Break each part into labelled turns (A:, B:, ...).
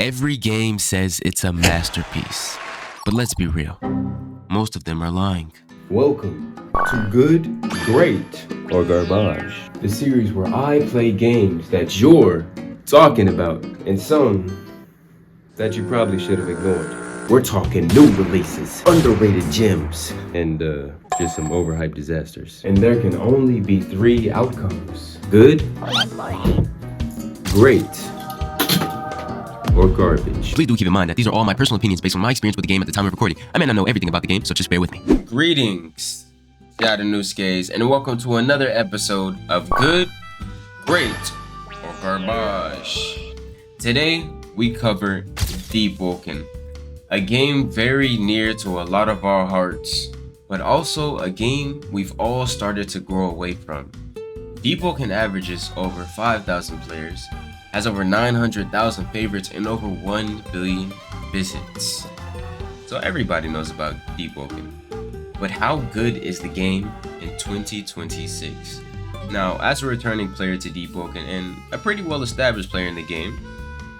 A: Every game says it's a masterpiece, but let's be real, most of them are lying.
B: Welcome to Good, Great, or Garbage, the series where I play games that you're talking about and some that you probably should have ignored. We're talking new releases, underrated gems, and just some overhyped disasters. And there can only be three outcomes: good, great, or garbage.
A: Please do keep in mind that these are all my personal opinions based on my experience with the game at the time of recording. I may not know everything about the game, so just bear with me.
C: Greetings, Yadanuskes, and welcome to another episode of Good, Great, or Garbage. Today, we cover Deepwoken, a game very near to a lot of our hearts, but also a game we've all started to grow away from. Deepwoken averages over 5,000 players, has over 900,000 favorites, and over 1 billion visits. So everybody knows about Deepwoken. But how good is the game in 2026? Now, as a returning player to Deepwoken and a pretty well-established player in the game,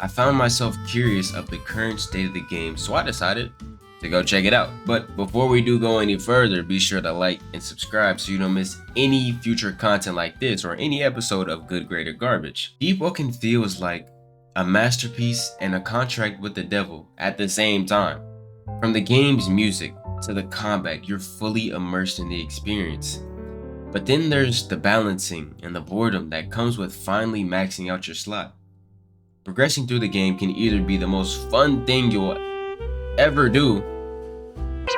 C: I found myself curious of the current state of the game, so I decided to go check it out. But before we do go any further, be sure to like and subscribe so you don't miss any future content like this or any episode of Good, Great, or Garbage. Deepwoken feels like a masterpiece and a contract with the devil at the same time. From the game's music to the combat, you're fully immersed in the experience. But then there's the balancing and the boredom that comes with finally maxing out your slot. Progressing through the game can either be the most fun thing you'll ever do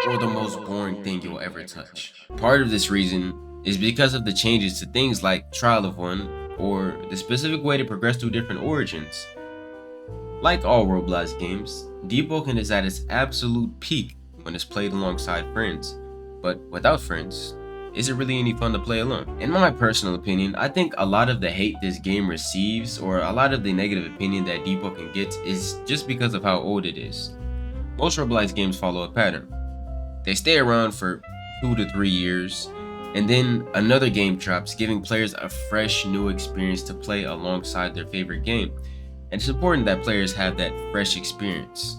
C: or the most boring thing you'll ever touch. Part of this reason is because of the changes to things like Trial of One or the specific way to progress through different origins. Like all Roblox games, Deepwoken is at its absolute peak when it's played alongside friends, but without friends, is it really any fun to play alone? In my personal opinion, I think a lot of the hate this game receives or a lot of the negative opinion that Deepwoken gets is just because of how old it is. Most Roblox games follow a pattern. They stay around for 2 to 3 years, and then another game drops, giving players a fresh new experience to play alongside their favorite game. And it's important that players have that fresh experience.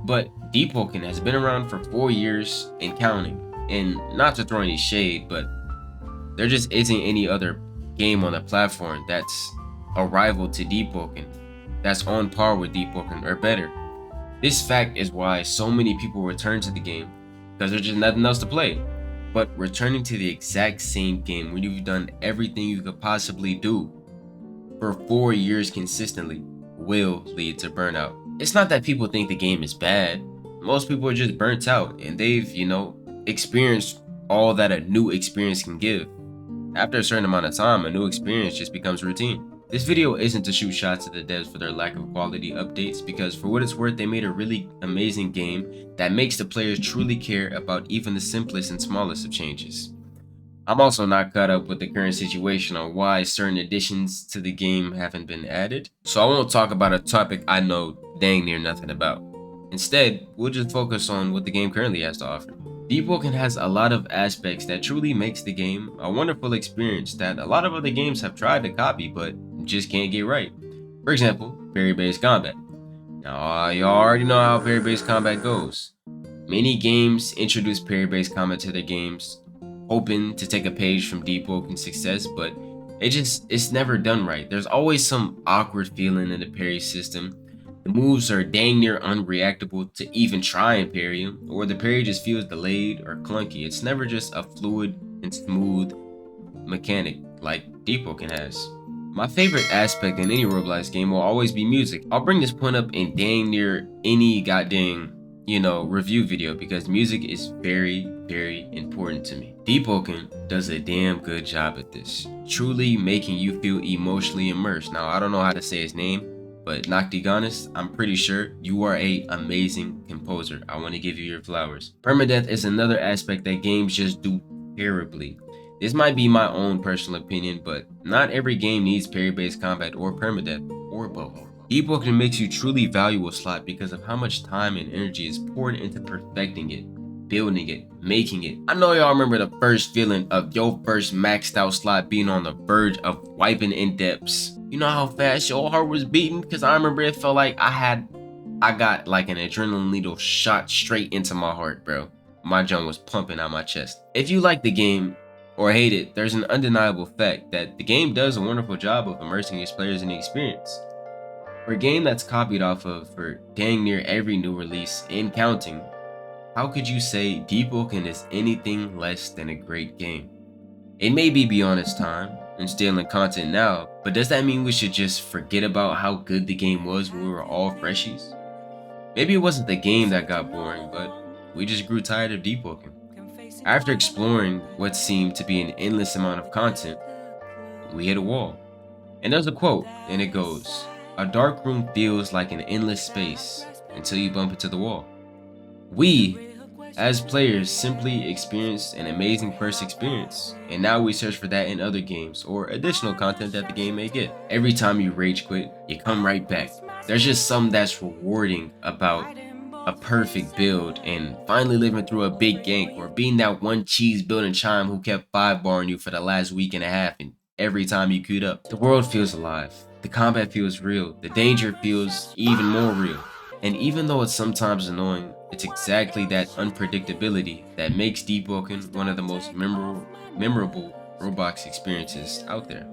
C: But Deepwoken has been around for 4 years and counting. And not to throw any shade, but there just isn't any other game on the platform that's a rival to Deepwoken, that's on par with Deepwoken or better. This fact is why so many people return to the game, because there's just nothing else to play. But returning to the exact same game when you've done everything you could possibly do for 4 years consistently will lead to burnout. It's not that people think the game is bad. Most people are just burnt out and they've, experienced all that a new experience can give. After a certain amount of time, a new experience just becomes routine. This video isn't to shoot shots at the devs for their lack of quality updates, because for what it's worth, they made a really amazing game that makes the players truly care about even the simplest and smallest of changes. I'm also not caught up with the current situation on why certain additions to the game haven't been added, so I won't talk about a topic I know dang near nothing about. Instead, we'll just focus on what the game currently has to offer. Deepwoken has a lot of aspects that truly makes the game a wonderful experience that a lot of other games have tried to copy but just can't get right. For example, parry-based combat. Now, you already know how parry-based combat goes. Many games introduce parry-based combat to their games, hoping to take a page from Deepwoken's success, but it's never done right. There's always some awkward feeling in the parry system. The moves are dang near unreactable to even try and parry them, or the parry just feels delayed or clunky. It's never just a fluid and smooth mechanic like Deepwoken has. My favorite aspect in any Roblox game will always be music. I'll bring this point up in dang near any goddamn, review video, because music is very, very important to me. Deepwoken does a damn good job at this, truly making you feel emotionally immersed. Now, I don't know how to say his name, but Noctigonus, I'm pretty sure you are an amazing composer. I want to give you your flowers. Permadeath is another aspect that games just do terribly. This might be my own personal opinion, but not every game needs parry-based combat or permadeath, or both. Deepwoken makes you truly value a slot because of how much time and energy is poured into perfecting it, building it, making it. I know y'all remember the first feeling of your first maxed out slot being on the verge of wiping in depths. You know how fast your heart was beating? Because I remember it felt like I got like an adrenaline needle shot straight into my heart, bro. My junk was pumping out my chest. If you like the game or hate it, there's an undeniable fact that the game does a wonderful job of immersing its players in the experience. For a game that's copied off of for dang near every new release and counting, how could you say Deepwoken is anything less than a great game? It may be beyond its time and still in content now, but does that mean we should just forget about how good the game was when we were all freshies? Maybe it wasn't the game that got boring, but we just grew tired of Deepwoken. After exploring what seemed to be an endless amount of content, we hit a wall. And there's a quote, and it goes, "A dark room feels like an endless space until you bump into the wall." We, as players, simply experienced an amazing first experience, and now we search for that in other games or additional content that the game may get. Every time you rage quit, you come right back. There's just something that's rewarding about a perfect build and finally living through a big gank or being that one cheese building chime who kept 5-barring you for the last week and a half and every time you queued up. The world feels alive, the combat feels real, the danger feels even more real. And even though it's sometimes annoying, it's exactly that unpredictability that makes Deepwoken one of the most memorable Roblox experiences out there.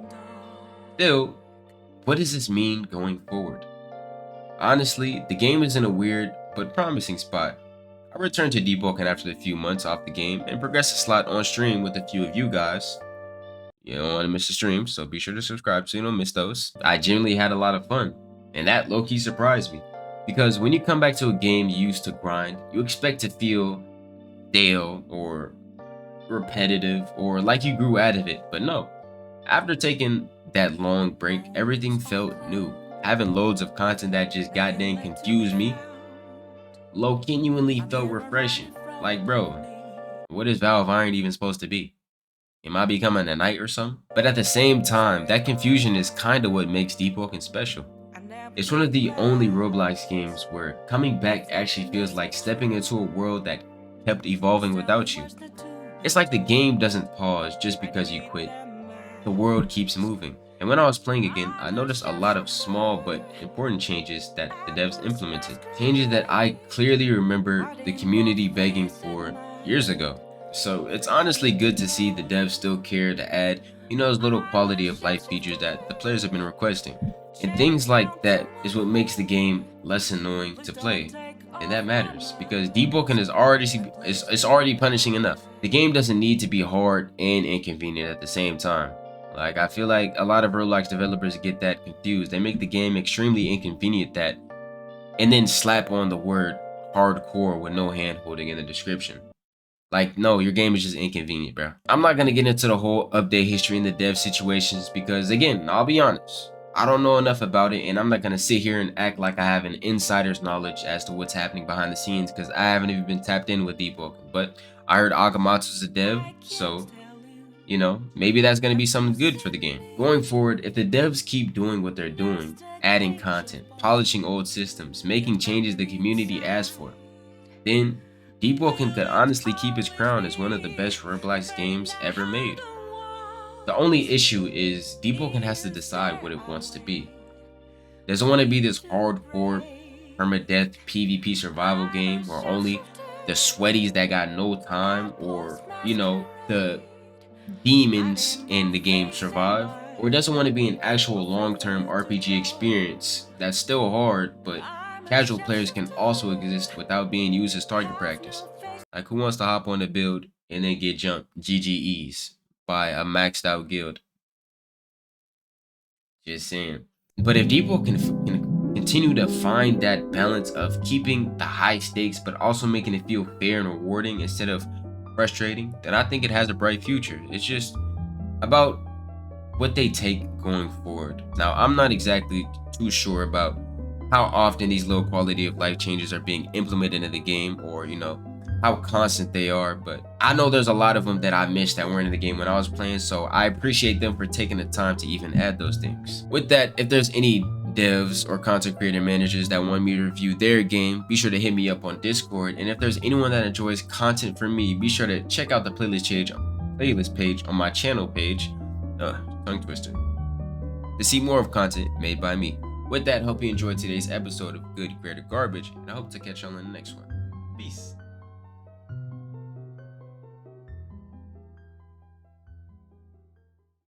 C: Still, what does this mean going forward? Honestly, the game is in a weird but promising spot. I returned to Deepwoken after a few months off the game and progressed a slot on stream with a few of you guys. You don't want to miss the stream, so be sure to subscribe so you don't miss those. I genuinely had a lot of fun, and that low-key surprised me. Because when you come back to a game you used to grind, you expect to feel stale or repetitive or like you grew out of it, but no. After taking that long break, everything felt new. Having loads of content that just goddamn confused me, genuinely felt refreshing. Like, bro, what is Valve Iron even supposed to be? Am I becoming a knight or something? But at the same time, that confusion is kinda what makes Deepwoken special. It's one of the only Roblox games where coming back actually feels like stepping into a world that kept evolving without you. It's like the game doesn't pause just because you quit. The world keeps moving. And when I was playing again, I noticed a lot of small but important changes that the devs implemented. Changes that I clearly remember the community begging for years ago. So it's honestly good to see the devs still care to add, those little quality of life features that the players have been requesting. And things like that is what makes the game less annoying to play. And that matters because Deepwoken is already punishing enough. The game doesn't need to be hard and inconvenient at the same time. Like, I feel like a lot of Roblox developers get that confused. They make the game extremely inconvenient and then slap on the word hardcore with no hand holding in the description. Like, no, your game is just inconvenient, bro. I'm not gonna get into the whole update history and the dev situations because, again, I'll be honest, I don't know enough about it, and I'm not gonna sit here and act like I have an insider's knowledge as to what's happening behind the scenes because I haven't even been tapped in with Deepwoken. But I heard Agamatsu's a dev, so maybe that's going to be something good for the game. Going forward, if the devs keep doing what they're doing, adding content, polishing old systems, making changes the community asks for, then Deepwoken could honestly keep its crown as one of the best Roblox games ever made. The only issue is Deepwoken has to decide what it wants to be. Does it want to be this hardcore permadeath PvP survival game where only the sweaties that got no time or, the demons in the game survive, or doesn't want to be an actual long-term RPG experience that's still hard, but casual players can also exist without being used as target practice. Like, who wants to hop on the build and then get jumped GGEs by a maxed out guild? Just saying. But if Deepwoken can continue to find that balance of keeping the high stakes but also making it feel fair and rewarding instead of frustrating, then I think it has a bright future. It's just about what they take going forward. Now, I'm not exactly too sure about how often these low quality of life changes are being implemented in the game or, how constant they are, but I know there's a lot of them that I missed that weren't in the game when I was playing, so I appreciate them for taking the time to even add those things. With that, if there's any devs or content creator managers that want me to review their game, be sure to hit me up on Discord. And if there's anyone that enjoys content from me, be sure to check out the playlist page on my channel page. Tongue twister. to see more of content made by me. With that, hope you enjoyed today's episode of Good, Great, or Garbage, and I hope to catch you on the next one. Peace.